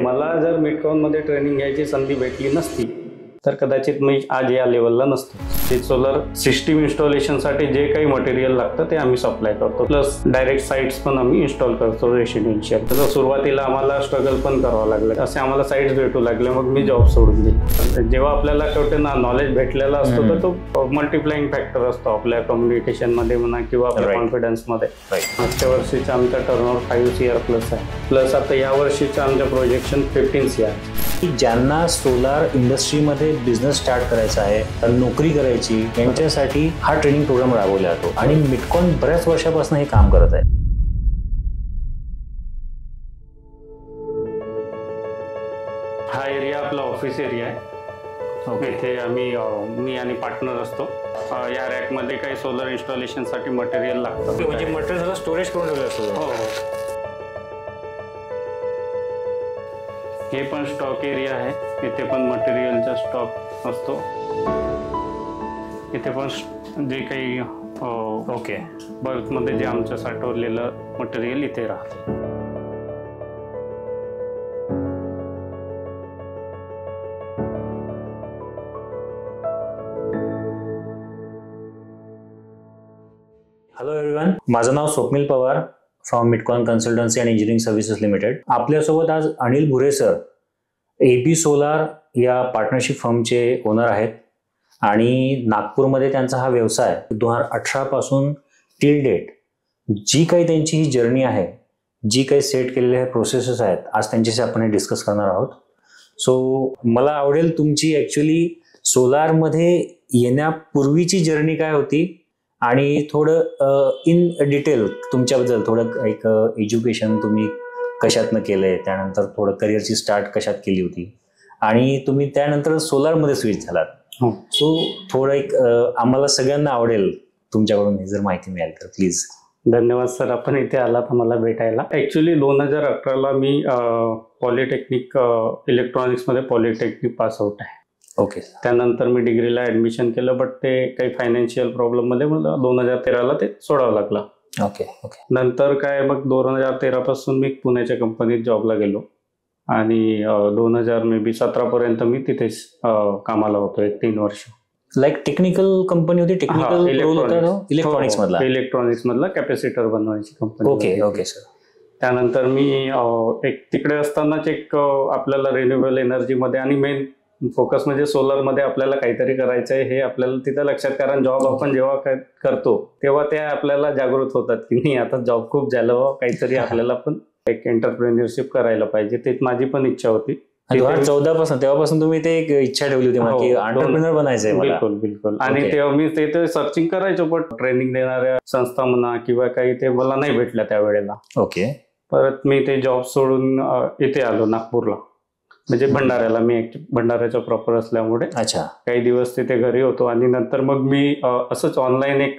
मला जर मिडकॉनमध्ये ट्रेनिंग घ्यायची संधी भेटली नसती तर कदाचित मी आज या लेवलला नसतो. ते सोलर सिस्टीम इन्स्टॉलेशनसाठी जे काही मटेरियल लागतं ते आम्ही सप्लाय करतो, प्लस डायरेक्ट साईट्स पण आम्ही इन्स्टॉल करतो रेसिडेन्शियल. तर सुरुवातीला आम्हाला स्ट्रगल पण करावं लागलं, असे आम्हाला साईट्स भेटू लागले, मग मी जॉब सोडून दिली. जेव्हा आपल्याला कुठे नॉलेज भेटलेला असतो तर तो मल्टिप्लाइंग फॅक्टर असतो आपल्या कम्युनिकेशनमध्ये म्हणा किंवा आपल्या कॉन्फिडन्समध्ये. मागच्या वर्षीचा आमचा टर्नओव्हर 5 CR प्लस आहे, प्लस आता या वर्षीचं आमचं प्रोजेक्शन 15 CR. की ज्यांना सोलार इंडस्ट्रीमध्ये बिझनेस स्टार्ट करायचा आहे, नोकरी करायची, यांच्यासाठी हा ट्रेनिंग प्रोग्राम राबवला जातो आणि मिडकॉन बऱ्याच वर्षापासून हे काम करत आहे. हा एरिया आपला ऑफिस एरिया आहे. इथे मी आणि पार्टनर असतो. या रॅकमध्ये काही सोलर इन्स्टॉलेशनसाठी मटेरियल लागतं. म्हणजे मटेरियल स्टोरेज करून ठेवलं असतं. हो. हे पण स्टॉक एरिया आहे. इथे पण मटेरियलचा स्टॉक असतो. इथे पण जे काही बल्कमध्ये जे आमचं साठवलेलं मटेरियल इथे राहतं. हॅलो एव्हरीवन, माझं नाव Swapnil Pawar from Midcon consultancy and engineering services limited. आपल्यासोबत आज Anil Bhure sir, AP solar या पार्टनरशिप फर्मचे ओनर आहेत आणि नागपूरमध्ये त्यांचा हा व्यवसाय 2018 पासून टिल डेट जी काही त्यांची ही जर्नी आहे, जी काही सेट केलेल्या प्रोसेसेस आहेत, आज त्यांच्याशी आपण हे डिस्कस करणार आहोत. सो मला आवडेल तुमची ॲक्च्युली सोलारमध्ये येण्यापूर्वीची जर्नी काय होती आणि थोडं इन डिटेल तुमच्याबद्दल थोडं एक एज्युकेशन तुम्ही कशातनं केलंय, त्यानंतर थोडं करिअरची स्टार्ट कशात केली होती आणि तुम्ही त्यानंतर सोलारमध्ये स्विच झालात. सो थोडं एक आम्हाला सगळ्यांना आवडेल तुमच्याकडून जर माहिती मिळाली तर प्लीज. धन्यवाद सर, आपण इथे आलात आम्हाला भेटायला. ॲक्च्युली 2018ला मी पॉलिटेक्निक इलेक्ट्रॉनिक्समध्ये पॉलिटेक्निक पास आउट आहे. ओके. त्यानंतर मी डिग्रीला ॲडमिशन केलं, बट ते काही फायनान्शियल प्रॉब्लेममध्ये मला 2013ला ते सोडावं लागलं. ओके. नंतर काय मग 2013 पासून मी पुण्याच्या कंपनीत जॉबला गेलो आणि 2017 पर्यंत मी तिथेच कामाला होतो 3 वर्ष. लाईक टेक्निकल कंपनी होती, टेक्निकल इलेक्ट्रॉनिक्स मधला कॅपॅसिटर बनवायची कंपनी. Okay sir. त्यानंतर मी एक तिकडे असतानाच एक आपल्याला रिन्युएबल एनर्जीमध्ये आणि मेन फोकस म्हणजे सोलरमध्ये आपल्याला काहीतरी करायचं आहे हे आपल्याला तिथं लक्षात, कारण जॉब आपण जेव्हा करतो तेव्हा ते आपल्याला जागृत होतात की नाही आता जॉब खूप झालं, काहीतरी आपल्याला पण एक एंटरप्रेन्युअरशिप करायला पाहिजे. ते माझी पण इच्छा होती. 2014 पासून तेव्हापासून तुम्ही ते एक इच्छा ठेवली होती की एंटरप्रेन्युअर बनायचंय मला. बिलकुल. आणि तेव्हा मी ते सर्चिंग करायचो, पण ट्रेनिंग देणाऱ्या संस्था म्हणा किंवा काही ते मला नाही भेटल्या त्यावेळेला. ओके. परत मी ते जॉब सोडून इथे आलो नागपूरला, म्हणजे भंडाऱ्याला. मी भंडाऱ्याचा प्रॉपर असल्यामुळे काही दिवस तिथे घरी होतो आणि नंतर मग मी असंच ऑनलाईन एक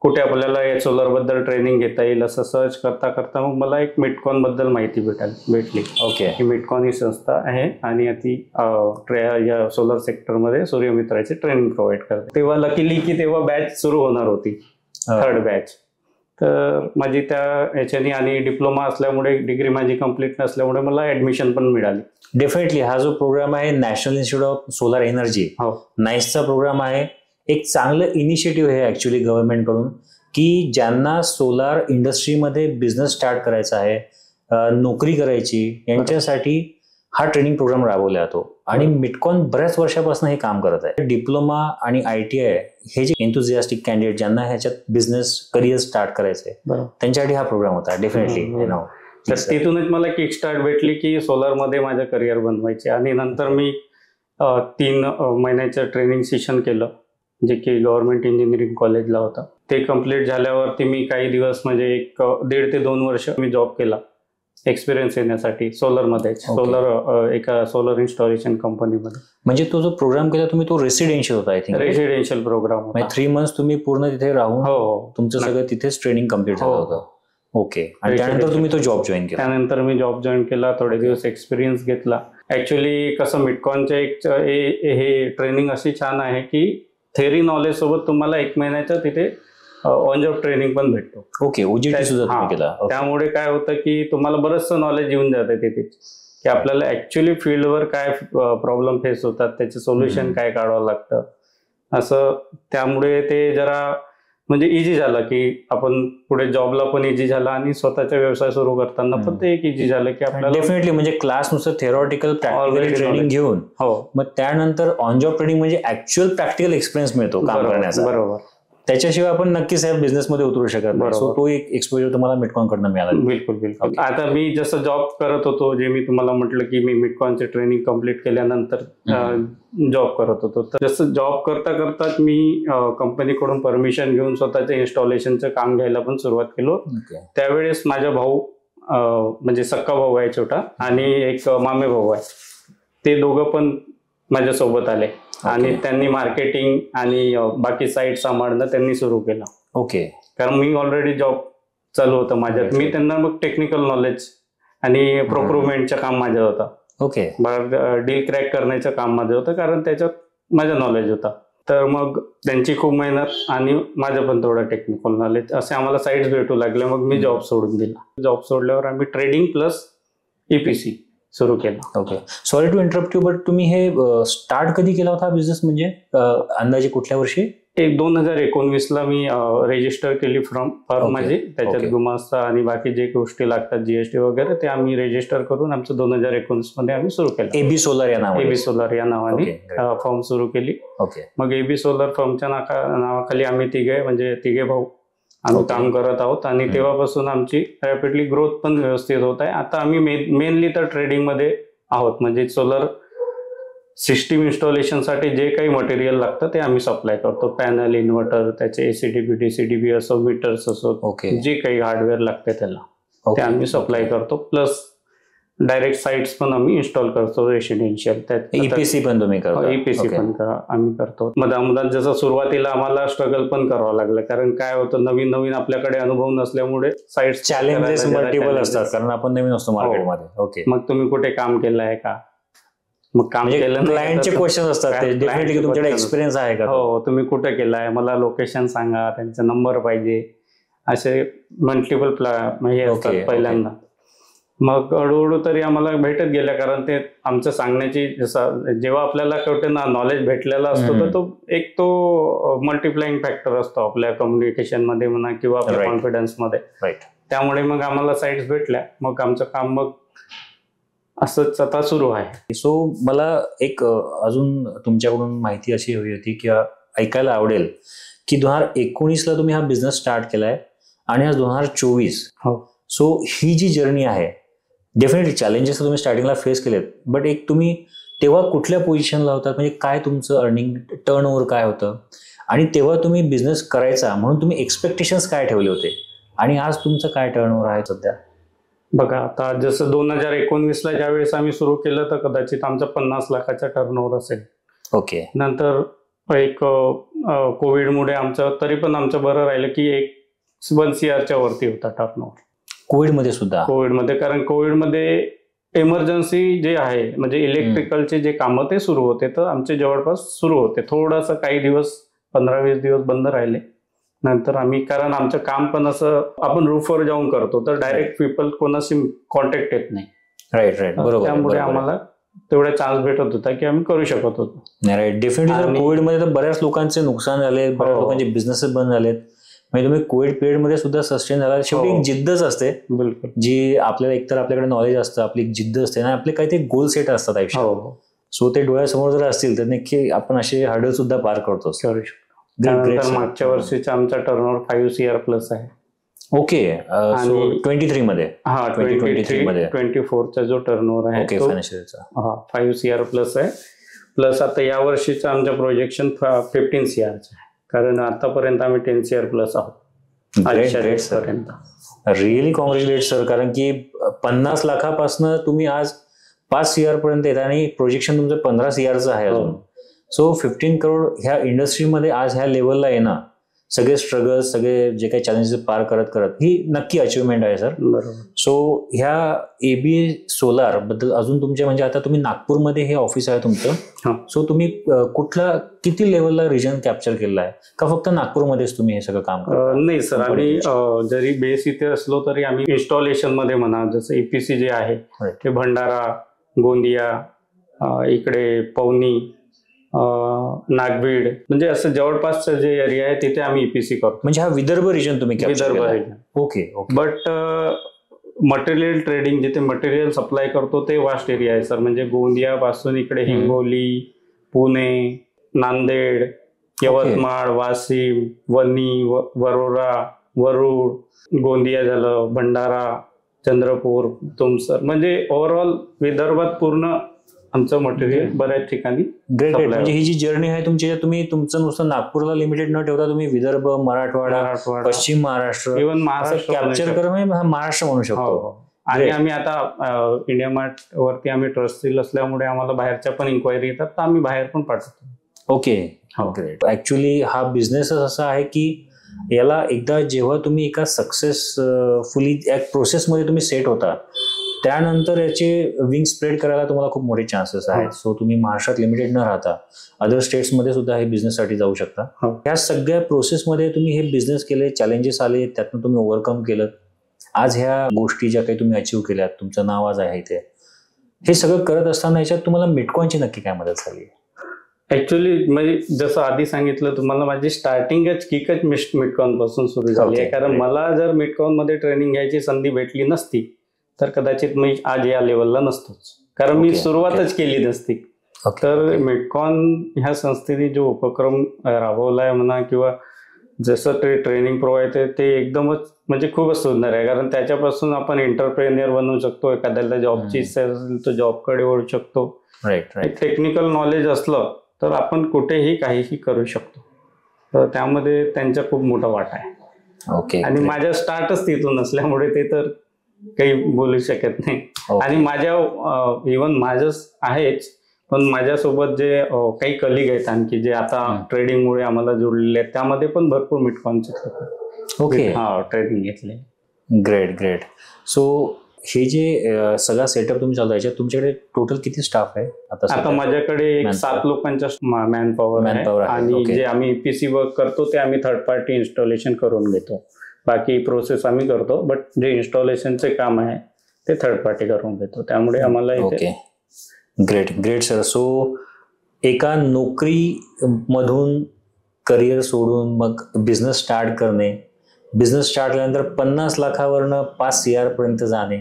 कुठे आपल्याला या सोलर बद्दल ट्रेनिंग घेता येईल असं सर्च करता करता मग मला एक मिडकॉन बद्दल माहिती भेटली. ओके. ही मिडकॉन ही संस्था आहे आणि ती या सोलर सेक्टरमध्ये सूर्यमित्राची ट्रेनिंग प्रोव्हाइड करते. तेव्हा लकीली की तेव्हा बॅच सुरू होणार होती, 3rd बॅच. तर माझी त्या ह्याच्यानी आणि डिप्लोमा असल्यामुळे, डिग्री माझी कंप्लीट नसल्यामुळे मला ऍडमिशन पण मिळाली. डेफिनेटली हा जो प्रोग्राम आहे national institute of solar energy, नाईसचा प्रोग्राम आहे. एक चांगलं इनिशिएटिव्ह आहे ऍक्च्युली गव्हर्नमेंटकडून की ज्यांना सोलार इंडस्ट्रीमध्ये बिझनेस स्टार्ट करायचा आहे, नोकरी करायची, यांच्यासाठी हा ट्रेनिंग प्रोग्राम राबवला जातो आणि मिडकॉन बऱ्याच वर्षापासून हे काम करत आहे. डिप्लोमा आणि ITI हे जे एन्थुझियास्टिक कॅन्डिडेट ज्यांना ह्याच्यात बिझनेस करिअर स्टार्ट करायचंय त्यांच्यासाठी हा प्रोग्राम होता. डेफिनेटली. तर तिथूनच मला किक स्टार्ट भेटली की सोलारमध्ये माझं करिअर बनवायचे. आणि नंतर मी 3 महिन्याचं ट्रेनिंग सेशन केलं जे की गव्हर्नमेंट इंजिनिअरिंग कॉलेजला होता. ते कम्प्लीट झाल्यावरती मी काही दिवस म्हणजे 1.5 ते 2 वर्ष मी जॉब केला एक्सपिरियन्स येण्यासाठी सोलरमध्ये. एका सोलर इन्स्टॉलेशन कंपनीमध्ये. म्हणजे तो जो प्रोग्राम केला तुम्ही तो रेसिडेन्शियल होता? आय थिंक रेसिडेन्शियल प्रोग्राम होता. 3 मंथ्स तुम्ही पूर्ण तिथे राहून तुमचं सगळं तिथेच ट्रेनिंग कम्प्लीट झालं होतं. ओके. आणि त्यानंतर तुम्ही तो जॉब जॉईन केला? त्यानंतर मी जॉब जॉईन केला, थोडे दिवस एक्सपिरियन्स घेतला. ऍक्च्युली कसं मिडकॉनचे हे ट्रेनिंग अशी छान आहे की थेअरी नॉलेज सोबत तुम्हाला 1 महिन्याचं तिथे ऑन जॉब ट्रेनिंग पण भेटतो. ओके. OJT सुद्धा तुम्ही केला? त्यामुळे काय होतं की तुम्हाला बरंचसं नॉलेज येऊन जातं तिथे. की आपल्याला ऍक्च्युली फील्डवर काय प्रॉब्लेम फेस होतात, त्याचे सोल्युशन काय काढावं लागतं असं. त्यामुळे ते जरा म्हणजे इझी झालं की आपण पुढे जॉबला पण इझी झाला आणि स्वतःचा व्यवसाय सुरू करताना पण ते एक इझी झालं की आपल्याला डेफिनेटली म्हणजे क्लास नुसतं थेरॉटिकल प्रॅक्टिकल ट्रेनिंग घेऊन मग त्यानंतर ऑन जॉब ट्रेनिंग म्हणजे ऍक्च्युअल प्रॅक्टिकल एक्सपिरियन्स मिळतो काम करण्याचा. बरोबर. त्याच्याशिवाय आपण नक्कीच या बिझनेसमध्ये उतरू शकत नाही. सो तो एक एक्सपोजर तुम्हाला मिटकॉन कडनं मिळाला. बिलकुल बिलकुल. आता मी जसं जॉब करत होतो, जे मी तुम्हाला म्हटलं की मी मिटकॉनचे ट्रेनिंग कम्प्लीट केल्यानंतर जॉब करत होतो, तर जसं जॉब करता करताच मी कंपनीकडून परमिशन घेऊन स्वतःच्या इन्स्टॉलेशनचं काम घ्यायला पण सुरुवात केलो. त्यावेळेस माझा भाऊ म्हणजे सक्का भाऊ आहे छोटा आणि एक मामे भाऊ आहे, ते दोघं पण माझ्यासोबत आले आणि त्यांनी मार्केटिंग आणि बाकी साईट सांभाळणं त्यांनी सुरू केलं. ओके. कारण मी ऑलरेडी जॉब चालू होतं माझ्यात. मी त्यांना मग टेक्निकल नॉलेज आणि प्रोक्युरमेंटचं काम माझं होतं. ओके. डील क्रॅक करण्याचं काम माझं होतं, कारण त्याच्यात माझं नॉलेज होतं. तर मग त्यांची खूप मेहनत आणि माझं पण थोडं टेक्निकल नॉलेज असे आम्हाला साईट्स भेटू लागले. मग मी जॉब सोडून दिला. जॉब सोडल्यावर आम्ही ट्रेडिंग प्लस EPC सुरू केला. Okay. Sorry to interrupt you, but तुम्ही हे स्टार्ट कधी केला होता बिझनेस, म्हणजे अंदाजे कुठल्या वर्षी? 2019ला मी रजिस्टर केली फर्म माझी. त्याच्यात गुमास्ता आणि बाकी जे गोष्टी लागतात GST वगैरे ते आम्ही रजिस्टर करून आमचं 2019 मध्ये आम्ही सुरू केलं. AB सोलर या नावाने फर्म सुरू केली. ओके. मग AB सोलर फर्मच्या नावाखाली आम्ही तिघे भाऊ आम्ही काम करत आहोत आणि तेव्हापासून आमची रॅपिडली ग्रोथ पण व्यवस्थित होत आहे. आता आम्ही मेनली तर ट्रेडिंग मध्ये आहोत, म्हणजे सोलर सिस्टीम इन्स्टॉलेशनसाठी जे काही मटेरियल लागतं ते आम्ही सप्लाय करतो. पॅनल, इन्व्हर्टर, त्याचे ACDB DCDB असो, मीटर्स असो, जे काही हार्डवेअर लागते त्याला ते आम्ही सप्लाय करतो. प्लस डायरेक्ट साईट्स पण आम्ही इन्स्टॉल करतो रेसिडेन्शियल. EPC पण तुम्ही करता? EPC पण आम्ही करतो. मधात जसं सुरुवातीला आम्हाला स्ट्रगल पण करावं लागलं, कारण काय होतं नवीन आपल्याकडे अनुभव नसल्यामुळे साईट्स चॅलेंजेस मल्टिपल असतात, कारण आपण नवीन असतो मार्केटमध्ये. ओके. मग तुम्ही कुठे काम केलं आहे का, मग काम केलं, क्लायंटचे क्वेश्चन असतात, डेफिनेटली तुमच्याकडे एक्सपिरियन्स आहे का, हो तुम्ही कुठे केलाय, मला लोकेशन सांगा, त्यांचा नंबर पाहिजे, असे मल्टिपल हे असतात पहिल्यांदा. मग हळूहळू तरी आम्हाला भेटत गेल्या, कारण ते आमचं सांगण्याची जेव्हा आपल्याला कुठे नॉलेज भेटलेला असतो तर तो मल्टिप्लाइंग फॅक्टर असतो आपल्या कम्युनिकेशन मध्ये म्हणा किंवा आपल्या कॉन्फिडन्स मध्ये. त्यामुळे मग आम्हाला साईट्स भेटल्या, मग आमचं काम मग असंच आता सुरू आहे. सो मला एक अजून तुमच्याकडून माहिती अशी हवी होती की ऐकायला आवडेल की 2019ला तुम्ही हा बिझनेस स्टार्ट केलाय आणि आज 2024. सो ही जी जर्नी आहे, डेफिनेटली चॅलेंजेस तुम्ही स्टार्टिंगला फेस केलेत, बट एक तुम्ही तेव्हा कुठल्या पोझिशनला होतात, म्हणजे काय तुमचं अर्निंग टर्नओव्हर काय होतं आणि तेव्हा तुम्ही बिझनेस करायचा म्हणून तुम्ही एक्सपेक्टेशन्स काय ठेवले होते आणि आज तुमचं काय टर्नओव्हर आहे सध्या? बघा, आता जसं 2019ला ज्यावेळेस आम्ही सुरू केलं तर कदाचित आमचा 50 लाखाचा टर्नओव्हर असेल. ओके. नंतर एक कोविडमुळे आमचं तरी पण आमचं बरं राहिलं की 1 CRच्या वरती होता टर्नओव्हर. कोविडमध्ये सुद्धा? कोविडमध्ये, कारण कोविडमध्ये इमर्जन्सी जे आहे म्हणजे इलेक्ट्रिकलचे जे कामं ते सुरू होते, तर आमचे जवळपास सुरू होते. थोडंसं काही दिवस 15-20 दिवस बंद राहिले. नंतर आम्ही, कारण आमचं काम पण असं आपण रूफवर जाऊन करतो तर डायरेक्ट पीपल कोणाशी कॉन्टॅक्ट येत नाही. राईट. बरोबर. त्यामुळे आम्हाला तेवढा चान्स भेटत होता की आम्ही करू शकत होतो. राईट. डेफिनेटली कोविडमध्ये तर बऱ्याच लोकांचे नुकसान झाले, बऱ्याच लोकांचे बिझनेसेस बंद झालेत. म्हणजे तुम्ही कोविड पिरियड मध्ये सुद्धा सस्टेन झाला. शेवटी एक जिद्दच असते जी आपल्याला, एकतर आपल्याकडे नॉलेज असतं, आपली एक जिद्द असते आणि आपले काहीतरी गोल सेट असतात आयुष्यात. सो ते डोळ्यासमोर जर असतील तर नक्की आपण असे हर्डल सुद्धा पार करतो. मागच्या वर्षीचा आमचा टर्नओव्हर 5 CR प्लस आहे. ओके. 23 मध्ये? हा, 2023 मध्ये 24चा जो टर्नओव्हर आहे फायनान्शियलचा 5 CR प्लस आहे. प्लस आता या वर्षीचं आमचं प्रोजेक्शन 15 CRचं आहे, कारण आतापर्यंत आम्ही 10 CR प्लस आहोत. रिअली कॉंग्रॅच्युलेट सर, कारण की 50 लाखापासून तुम्ही आज 5 CR पर्यंत येत आणि प्रोजेक्शन तुमचं 15 CRचं आहे अजून. सो 15 करोड ह्या इंडस्ट्रीमध्ये आज ह्या लेवलला येणं, सगळे स्ट्रगल्स, सगळे जे काही चॅलेंजेस पार करत ही नक्की अचिव्हमेंट आहे सर. सो ह्या AB सोलार बद्दल अजून तुमचे, म्हणजे आता तुम्ही नागपूरमध्ये हे ऑफिस आहे तुमचं, सो तुम्ही कुठला, किती लेवलला रिजन कॅप्चर केलेला आहे का फक्त नागपूरमध्येच तुम्ही हे सगळं काम करता? नाही सर, आम्ही जरी बेस इथे असलो तरी आम्ही इन्स्टॉलेशन मध्ये म्हणा, जसं EPC जे आहे ते भंडारा, गोंदिया, इकडे पवनी, नागभीड, म्हणजे असं जवळपासचं जे एरिया आहे तिथे आम्ही EPC करतो. म्हणजे हा विदर्भ रिजन तुम्ही Vidarbha region. Okay okay. But material trading जिथे मटेरियल सप्लाय करतो ते वास्ट एरिया आहे सर. म्हणजे गोंदिया पासून इकडे हिंगोली, पुणे, नांदेड, यवतमाळ, वाशिम, वणी, वरोरा, वरुड, गोंदिया झालं, भंडारा, चंद्रपूर, तुमसर, म्हणजे ओव्हरऑल विदर्भात पूर्ण आमचं मटेरियल बऱ्याच ठिकाणी. ग्रेट. म्हणजे ही जी जर्नी आहे तुमची, तुम्ही तुमचं नुसतं नागपूरला लिमिटेड न ठेवता तुम्ही विदर्भ, मराठवाडा, पश्चिम महाराष्ट्र, इव्हन महाराष्ट्र कॅप्चर करून महाराष्ट्र म्हणू शकतो. आणि आम्ही आता इंडिया मार्ट वरती आम्ही ट्रस्टशील असल्यामुळे आम्हाला बाहेरच्या पण इन्क्वायरी येतात, तर आम्ही बाहेर पण पाठवतो. ओके. ग्रेट. ऍक्च्युली हा बिझनेसच असा आहे की याला एकदा जेव्हा तुम्ही एका सक्सेसफुली एक प्रोसेसमध्ये तुम्ही सेट होता, त्यानंतर याचे विंग स्प्रेड करायला तुम्हाला खूप मोठे चान्सेस आहेत. सो तुम्ही महाराष्ट्रात लिमिटेड न राहता अदर स्टेट्समध्ये सुद्धा हे बिझनेससाठी जाऊ शकता. या सगळ्या प्रोसेसमध्ये तुम्ही हे बिझनेस केले, चॅलेंजेस आले, त्यातून तुम्ही ओव्हरकम केलं. आज ह्या गोष्टी ज्या काही तुम्ही अचीव्ह केल्यात, तुमचं नाव आज आहे इथे, हे सगळं करत असताना याच्यात तुम्हाला मिटकॉइनची नक्की काय मदत झाली? ऍक्च्युली म्हणजे जसं आधी सांगितलं तुम्हाला, माझी स्टार्टिंगच किकच मिटकॉइन पासून सुरू झाली आहे. कारण मला जर मिटकॉइन मध्ये ट्रेनिंग घ्यायची संधी भेटली नसती तर कदाचित मी आज या लेवलला नसतोच, कारण मी सुरुवातच केली नसती. तर मिटकॉइन ह्या संस्थेने जो उपक्रम राबवलाय म्हणा, किंवा जसं ते ट्रेनिंग प्रोव्हाइड ते एकदमच म्हणजे खूपच सुंदर आहे. कारण त्याच्यापासून आपण एंटरप्रेन्युअर बनवू शकतो. एखाद्याला जॉबची इच्छा असेल तर जॉबकडे वळू शकतो. टेक्निकल नॉलेज असलं तर आपण कुठेही काहीही करू शकतो. तर त्यामध्ये त्यांचा खूप मोठा वाटा आहे. ओके. आणि माझ्या स्टार्टच तिथून असल्यामुळे ते तर काही बोलू शकत नाही. आणि माझ्या इव्हन माझंच आहेच, पण माझ्यासोबत जे काही कलिग आहेत आणखी जे आता ट्रेडिंगमुळे आम्हाला जोडलेले आहेत, त्यामध्ये पण भरपूर मिटकॉइनचे ट्रेडिंग घेतले. Great great. सो हे जे सगळा सेटअप तुम्ही चालू आहे, तुमच्याकडे टोटल किती स्टाफ आहे आता? माझ्याकडे 7 लोकांचा मॅन पॉवर आहे. आणि जे आम्ही EPC वर्क करतो ते आम्ही थर्ड पार्टी इन्स्टॉलेशन करून घेतो. बाकी प्रोसेस आम्ही करतो, बट जे इन्स्टॉलेशनचे काम आहे ते थर्ड पार्टी करून घेतो. त्यामुळे आम्हाला okay. Great great sir. So एका नोकरी मधून करिअर सोडून मग बिझनेस स्टार्ट करणे, बिझनेस स्टार्ट केल्यानंतर 50 लाखावरनं 5 CR पर्यंत जाणे,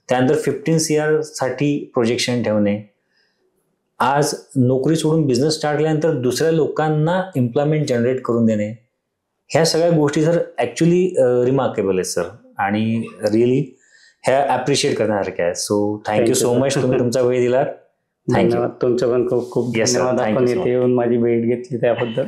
त्यानंतर 15 CR साठी प्रोजेक्शन ठेवणे, आज नोकरी सोडून बिझनेस स्टार्ट केल्यानंतर दुसऱ्या लोकांना एम्प्लॉयमेंट जनरेट करून देणे, ह्या सगळ्या गोष्टी सर ॲक्च्युली रिमार्केबल आहेत सर, आणि रिअली ह्या ॲप्रिशिएट करण्यासारख्या आहेत. सो थँक्यू सो मच, तुम्ही तुमचा वेळ दिलात. धन्यवाद. तुमचं पण खूप खूप धन्यवाद. आपण इथे येऊन माझी भेट घेतली त्याबद्दल.